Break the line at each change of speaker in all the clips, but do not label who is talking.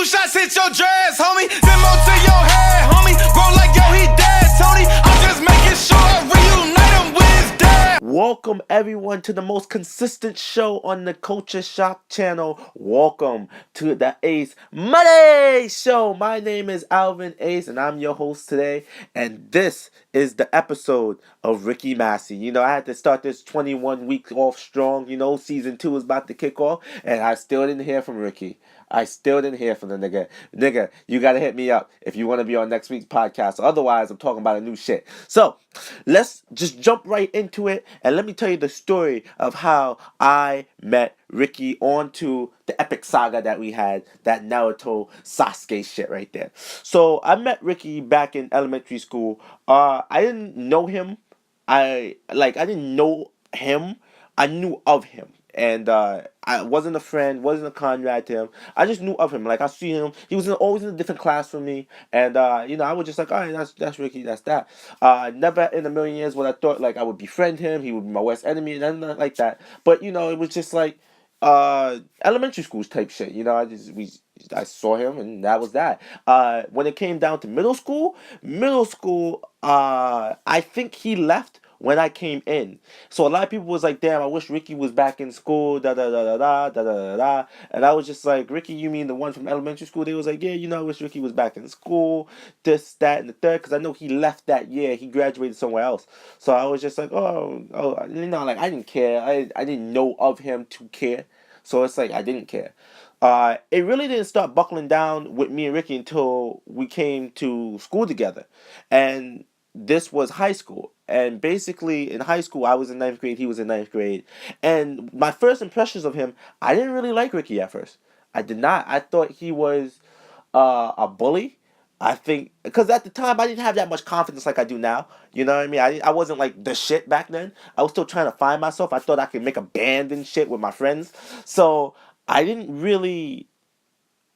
2 shots hit your dress, homie. Then more to your head, homie. Grow like yo, he dead, Tony. I'm just making sure I reunite him with his dad.
Welcome everyone to the most consistent show on the Culture Shock channel. Welcome to the Ace Money Show. My name is Alvin Ace and I'm your host today. And this is the episode of Rickie Massie. You know, I had to start this 21 weeks off strong. You know, season 2 is about to kick off and I still didn't hear from Rickie. I still didn't hear from the nigga. Nigga, you gotta hit me up if you want to be on next week's podcast. Otherwise, I'm talking about a new shit. So, let's just jump right into it. And let me tell you the story of how I met Rickie onto the epic saga that we had, that Naruto Sasuke shit right there. So, I met Rickie back in elementary school. I didn't know him. I didn't know him. I knew of him. And I wasn't a friend, wasn't a Conrad to him. I just knew of him. Like I see him, he was always in a different class from me, and you know, I was just like, all right, that's Rickie, that's that. Never in a million years would I thought like I would befriend him. He would be my worst enemy, and nothing like that. But you know, it was just like elementary school type shit. You know, I saw him, and that was that. When it came down to middle school, I think he left when I came in. So a lot of people was like, damn, I wish Rickie was back in school, da da da da da da da da. And I was just like, Rickie, you mean the one from elementary school? They was like, yeah, you know, I wish Rickie was back in school, this, that, and the third, because I know he left that year. He graduated somewhere else. So I was just like, oh, you know, like I didn't care. I didn't know of him to care. So it's like I didn't care. It really didn't start buckling down with me and Rickie until we came to school together. And this was high school. And basically, in high school, I was in ninth grade, he was in ninth grade. And my first impressions of him, I didn't really like Rickie at first. I did not. I thought he was a bully. I think, because at the time, I didn't have that much confidence like I do now. You know what I mean? I wasn't like the shit back then. I was still trying to find myself. I thought I could make a band and shit with my friends. So I didn't really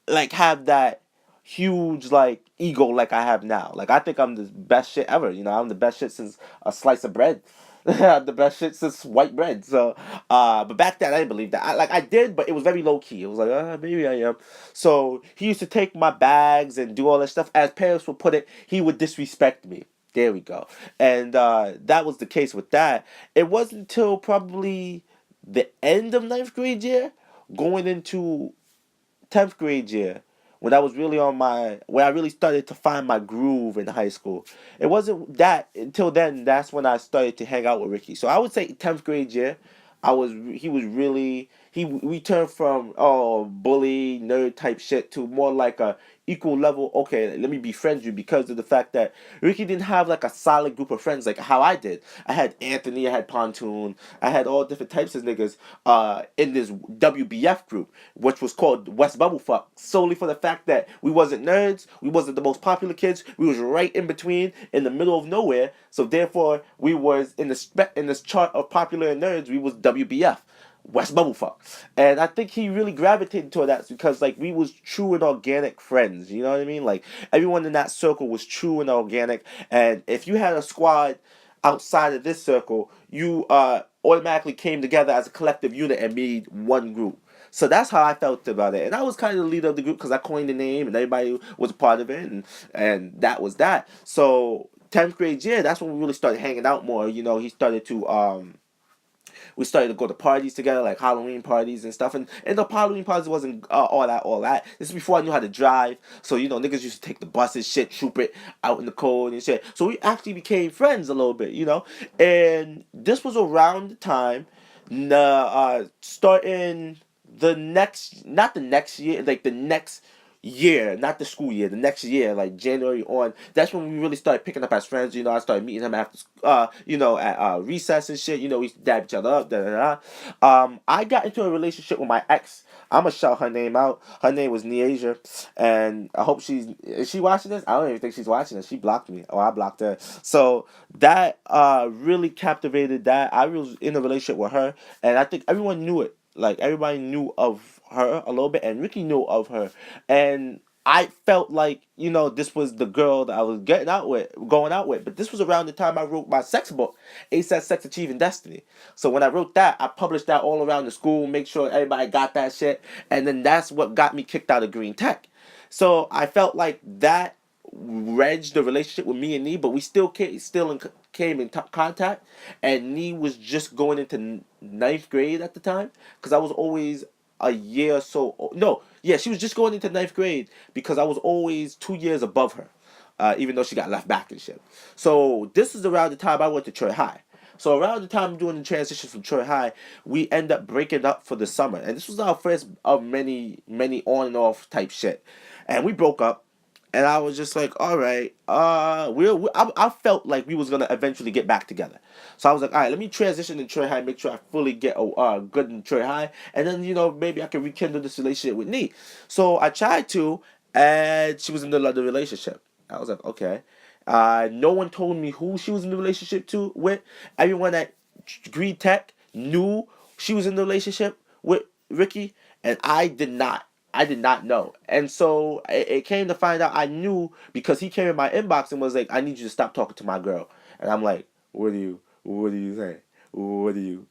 like have that huge like ego like I have now. Like I think I'm the best shit ever. You know, I'm the best shit since a slice of bread. I'm the best shit since white bread. So, but back then I didn't believe that. I did, but it was very low key. It was like, maybe I am. So he used to take my bags and do all that stuff. As parents would put it, he would disrespect me. There we go. And that was the case with that. It wasn't until probably the end of ninth grade year, going into 10th grade year, when I was really when I really started to find my groove in high school. It wasn't that until then, that's when I started to hang out with Rickie. So I would say 10th grade year, we turned from bully nerd type shit to more like a equal level. Okay, let me befriend you, because of the fact that Rickie didn't have like a solid group of friends like how I did. I had Anthony, I had Pontoon, I had all different types of niggas in this WBF group, which was called West Bubblefuck, solely for the fact that we wasn't nerds, we wasn't the most popular kids, we was right in between, in the middle of nowhere. So therefore, we was in this chart of popular and nerds, we was WBF. West Bubblefuck. And I think he really gravitated toward that because like we was true and organic friends, you know what I mean? Like everyone in that circle was true and organic, and if you had a squad outside of this circle, you automatically came together as a collective unit and made one group. So that's how I felt about it. And I was kind of the leader of the group because I coined the name and everybody was a part of it, and that was that. So 10th grade year, that's when we really started hanging out more. You know, he started to we started to go to parties together, like Halloween parties and stuff. And the Halloween parties wasn't all that. This is before I knew how to drive. So, you know, niggas used to take the buses, shit, troop it out in the cold and shit. So we actually became friends a little bit, you know. And this was around the time, starting not the next year, like the next year, not the school year, the next year, like January on, that's when we really started picking up as friends. You know, I started meeting him after, at recess and shit. You know, we used to dab each other up, da da da. I got into a relationship with my ex. I'm gonna shout her name out. Her name was Neasia, and I hope is she watching this? I don't even think she's watching this. She blocked me, or I blocked her. So that really captivated that. I was in a relationship with her, and I think everyone knew it. Like everybody knew of her a little bit, and Rickie knew of her, and I felt like, you know, this was the girl that I was going out with. But this was around the time I wrote my sex book, ASAP Sex Achieving Destiny. So when I wrote that, I published that all around the school, make sure everybody got that shit, and then that's what got me kicked out of Green Tech. So I felt like that wedged the relationship with me and Nee, but we came in contact, and Nee was just going into ninth grade at the time, because I was always a year or so. No, yeah, she was just going into ninth grade because I was always 2 years above her, even though she got left back and shit. So this is around the time I went to Troy High. So around the time doing the transition from Troy High, we end up breaking up for the summer, and this was our first of many on and off type shit, and we broke up. And I was just like, all right, I felt like we was gonna eventually get back together. So I was like, all right, let me transition to Troy High, make sure I fully get good in Troy High, and then maybe I can rekindle this relationship with Nee. So I tried to, and she was in the relationship. I was like, okay. No one told me who she was in the relationship with. Everyone at Green Tech knew she was in the relationship with Rickie, and I did not. I did not know. And so it came to find out I knew because he came in my inbox and was like, I need you to stop talking to my girl. And I'm like, what are you saying? What are you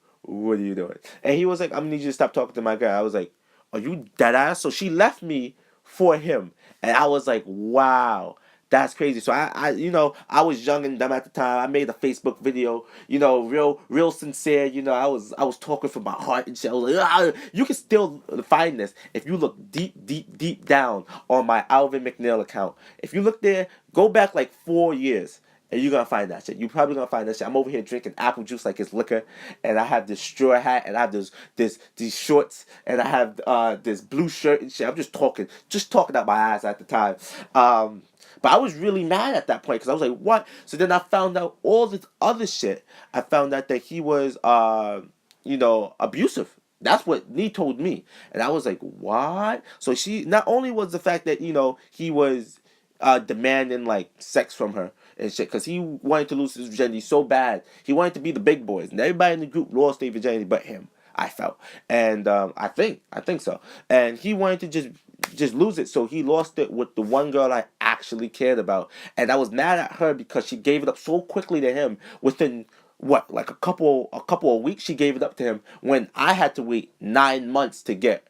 doing? And he was like, I need you to stop talking to my girl. I was like, are you dead ass? So she left me for him. And I was like, wow. That's crazy. So I was young and dumb at the time. I made a Facebook video, real sincere. I was talking from my heart and shit. I was like, you can still find this if you look deep down on my Alvin McNeil account. If you look there, go back like 4 years. And you're gonna find that shit. You're probably gonna find that shit. I'm over here drinking apple juice like it's liquor, and I have this straw hat, and I have these shorts, and I have this blue shirt and shit. I'm just talking out my ass at the time. But I was really mad at that point because I was like, what? So then I found out all this other shit. I found out that he was, abusive. That's what Nee told me. And I was like, what? So she, not only was the fact that, he was demanding, like, sex from her and shit, because he wanted to lose his virginity so bad. He wanted to be the big boys. And everybody in the group lost their virginity but him, I felt. And I think so. And he wanted to just lose it, so he lost it with the one girl I actually cared about, and I was mad at her because she gave it up so quickly to him within what, like a couple of weeks. She gave it up to him when I had to wait 9 months to get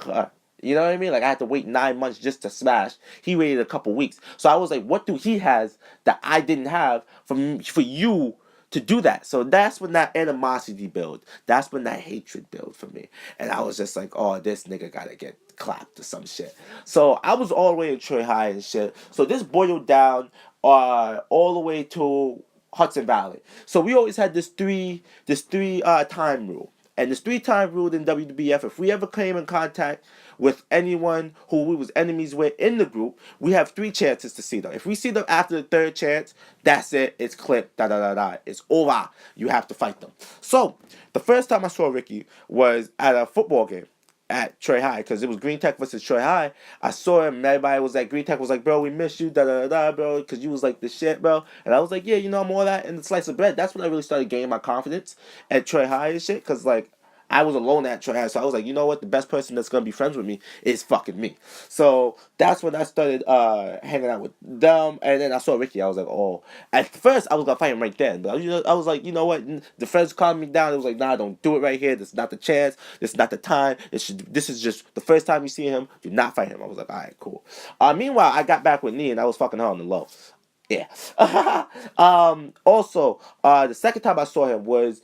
her. You know what I mean? Like I had to wait 9 months just to smash. He waited a couple weeks, so I was like, what do he has that I didn't have for you to do that? So that's when that animosity built. That's when that hatred built for me. And I was just like, oh, this nigga gotta get clapped or some shit. So I was all the way in Troy High and shit. So this boiled down all the way to Hudson Valley. So we always had this three time rule. And this 3-time rule in WWF, if we ever came in contact with anyone who we was enemies with in the group, we have 3 chances to see them. If we see them after the 3rd chance, that's it. It's clipped. It's over. You have to fight them. So the first time I saw Rickie was at a football game at Troy High, because it was Green Tech versus Troy High. I saw him, and everybody was like, Green Tech was like, bro, we miss you, bro, because you was like the shit, bro. And I was like, yeah, I'm all that and the slice of bread. That's when I really started gaining my confidence at Troy High and shit, because like I was alone at Troy High, so I was like, you know what, the best person that's gonna be friends with me is fucking me. So that's when I started hanging out with them, and then I saw Rickie. I was like, oh. At first, I was gonna fight him right then, but I was like, you know what? The friends calmed me down. It was like, nah, don't do it right here. This is not the chance. This is not the time. This is just the first time you see him. Do not fight him. I was like, all right, cool. Meanwhile, I got back with Nee, and I was fucking her on the low. Yeah. Also, the second time I saw him was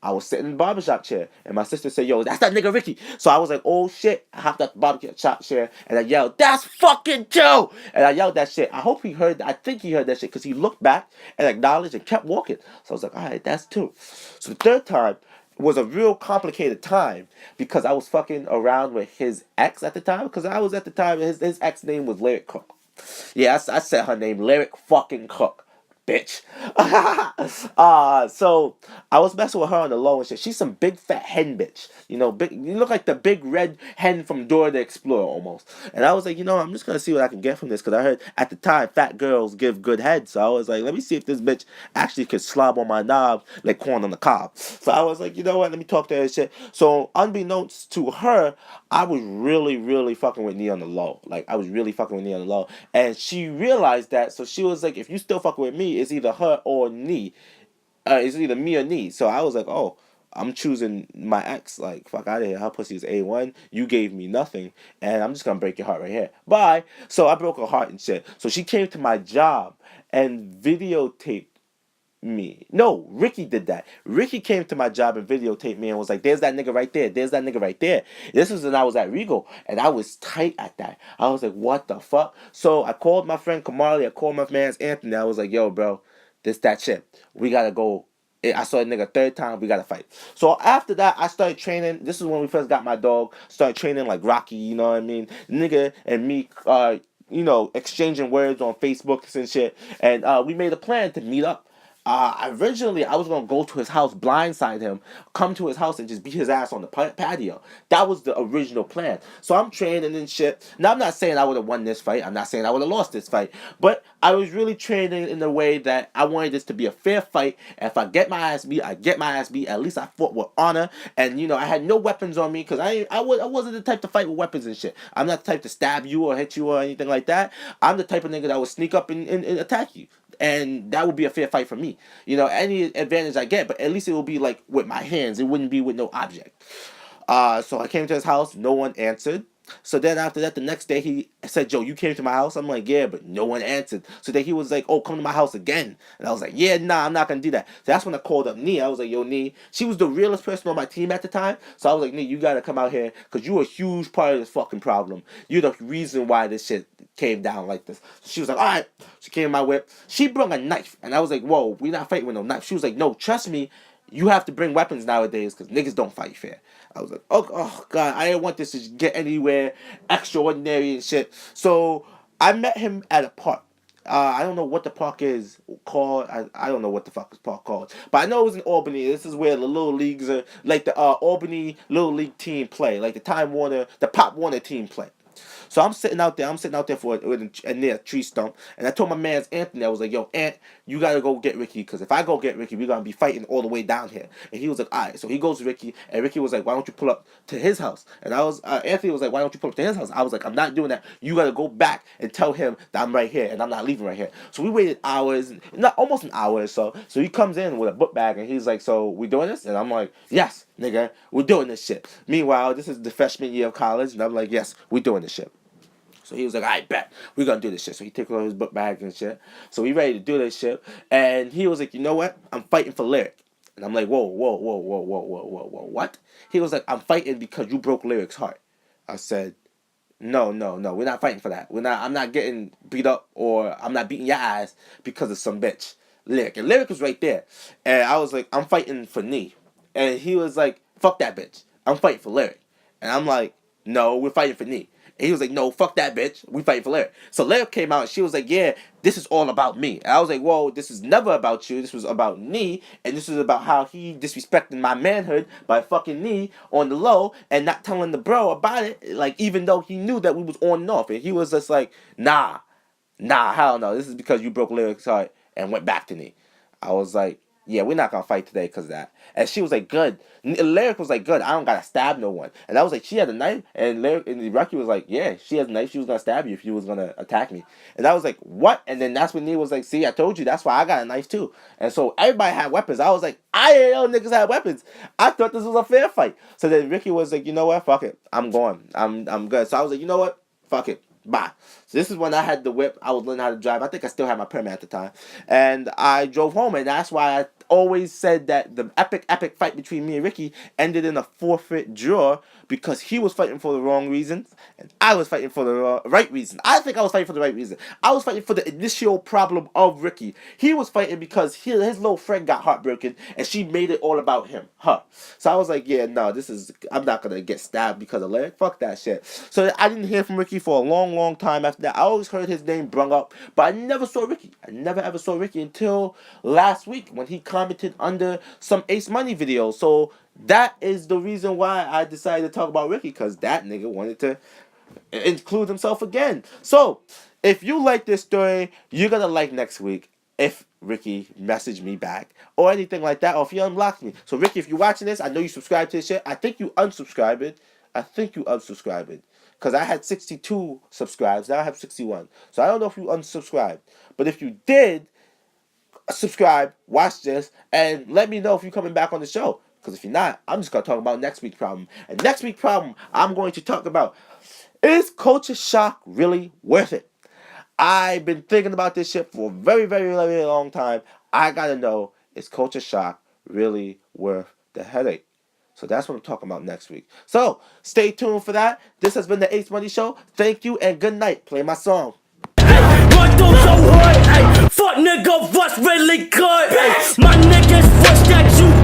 I was sitting in the barbershop chair, and my sister said, yo, that's that nigga Rickie. So I was like, oh shit. I hopped out the barbershop chair, and I yelled, that's fucking Joe. And I yelled that shit. I hope he heard, I think he heard that shit, because he looked back and acknowledged and kept walking. So I was like, all right, that's 2. So the third time was a real complicated time, because I was fucking around with his ex at the time, because I was at the time, his ex name was Lyric Cook. Yeah, I said her name, Lyric fucking Cook. Bitch. So I was messing with her on the low and shit. She's some big fat hen bitch. Big. You look like the big red hen from Dora the Explorer almost. And I was like, I'm just gonna see what I can get from this, because I heard at the time fat girls give good head. So I was like, let me see if this bitch actually could slob on my knob like corn on the cob. So I was like, you know what? Let me talk to her and shit. So unbeknownst to her, I was really, really fucking with Nee on the low. Like I was really fucking with Nee on the low, and she realized that. So she was like, if you still fucking with me, it's either her or Nee. It's either me or Nee. So I was like, oh, I'm choosing my ex. Like, fuck out of here. Her pussy is A1. You gave me nothing. And I'm just gonna break your heart right here. Bye. So I broke her heart and shit. So she came to my job and videotaped me. No, Rickie did that. Rickie came to my job and videotaped me and was like, there's that nigga right there. There's that nigga right there. This was when I was at Regal. And I was tight at that. I was like, what the fuck? So I called my friend Kamali. I called my man Anthony. I was like, yo, bro, that shit. We gotta go. I saw a nigga third time, we gotta fight. So after that, I started training. This is when we first got my dog. Started training like Rocky, you know what I mean? Nigga and me, exchanging words on Facebook and shit. And we made a plan to meet up. Originally, I was gonna go to his house, blindside him, come to his house, and just beat his ass on the patio. That was the original plan. So I'm training and shit. Now, I'm not saying I would have won this fight. I'm not saying I would have lost this fight. But I was really training in a way that I wanted this to be a fair fight. And if I get my ass beat, I get my ass beat. At least I fought with honor. And, I had no weapons on me because I wasn't the type to fight with weapons and shit. I'm not the type to stab you or hit you or anything like that. I'm the type of nigga that would sneak up and attack you. And that would be a fair fight for me. Any advantage I get, but at least it will be like with my hands. It wouldn't be with no object. So I came to his house. No one answered. So then after that, the next day he said, Joe, you came to my house? I'm like, yeah, but no one answered. So then he was like, oh, come to my house again. And I was like, yeah, nah, I'm not going to do that. So that's when I called up Nee. I was like, yo, Nee. She was the realest person on my team at the time. So I was like, Nee, you got to come out here because you're a huge part of this fucking problem. You're the reason why this shit came down like this. So she was like, all right. She came in my whip. She brought a knife. And I was like, whoa, we're not fighting with no knife. She was like, no, trust me. You have to bring weapons nowadays because niggas don't fight fair. I was like, oh God, I didn't want this to get anywhere extraordinary and shit. So I met him at a park. I don't know what the park is called. I don't know what the fuck this park called. But I know it was in Albany. This is where the little leagues are, like the Albany Little League team play. Like the Pop Warner team play. So I'm sitting out there for near a tree stump, and I told my man's Anthony, I was like, yo, Ant, you gotta go get Rickie, because if I go get Rickie, we're gonna be fighting all the way down here. And he was like, all right. So he goes to Rickie, and Rickie was like, why don't you pull up to his house? And Anthony was like, why don't you pull up to his house? I was like, I'm not doing that. You gotta go back and tell him that I'm right here, and I'm not leaving right here. So we waited hours, not almost an hour or so. So he comes in with a book bag, and he's like, so we doing this? And I'm like, yes, nigga, we're doing this shit. Meanwhile, this is the freshman year of college, and I'm like, yes, we're doing this shit. So he was like, I bet we're gonna do this shit. So he took all his book bag and shit. So we ready to do this shit. And he was like, you know what? I'm fighting for Lyric. And I'm like, whoa, what? He was like, I'm fighting because you broke Lyric's heart. I said, no, we're not fighting for that. I'm not getting beat up or I'm not beating your ass because of some bitch. Lyric. And Lyric was right there. And I was like, I'm fighting for Nee. And he was like, fuck that bitch. I'm fighting for Lyric. And I'm like, no, we're fighting for Nee. And he was like, no, fuck that bitch. We fighting for Lyric. So Lyric came out and she was like, yeah, this is all about me. And I was like, whoa, this is never about you. This was about Nee. And this was about how he disrespected my manhood by fucking Nee on the low and not telling the bro about it. Like, even though he knew that we was on and off. And he was just like, nah, hell no. This is because you broke Lyric's heart and went back to Nee. I was like, yeah, we're not gonna fight today because of that. And she was like, good. Lyric was like, good. I don't gotta stab no one. And I was like, she had a knife. And Rickie was like, yeah, she has a knife. She was gonna stab you if you was gonna attack me. And I was like, what? And then that's when Nee was like, see, I told you. That's why I got a knife too. And so everybody had weapons. I was like, I didn't know niggas had weapons. I thought this was a fair fight. So then Rickie was like, you know what? Fuck it. I'm going. I'm good. So I was like, you know what? Fuck it. Bye. So this is when I had the whip. I was learning how to drive. I think I still had my permit at the time. And I drove home. And that's why I always said that the epic fight between me and Rickie ended in a forfeit draw because he was fighting for the wrong reasons and I was fighting for the right reason. I think I was fighting for the right reason. I was fighting for the initial problem of Rickie. He was fighting because his little friend got heartbroken and she made it all about him. So I was like, yeah, no, I'm not going to get stabbed because of Lyric. Fuck that shit. So I didn't hear from Rickie for a long time after that. I always heard his name brung up, but I never saw Rickie. I never ever saw Rickie until last week when he commented under some Ace Money videos. So that is the reason why I decided to talk about Rickie, because that nigga wanted to include himself again. So if you like this story, you're gonna like next week if Rickie messaged me back or anything like that, or if you unblocked me. So Rickie, if you're watching this, I know you subscribed to this shit. I think you unsubscribed it. Because I had 62 subscribes. Now I have 61. So I don't know if you unsubscribed. But if you did, subscribe, watch this, and let me know if you're coming back on the show. Because if you're not, I'm just going to talk about next week's problem. And next week's problem, I'm going to talk about, is culture shock really worth it? I've been thinking about this shit for a very, very, very long time. I got to know, is culture shock really worth the headache? So that's what I'm talking about next week. So stay tuned for that. This has been the Ace Money Show. Thank you and good night. Play my song.
Run through so hard, ay. Fuck nigga, what's really good? Ay. My niggas wish that you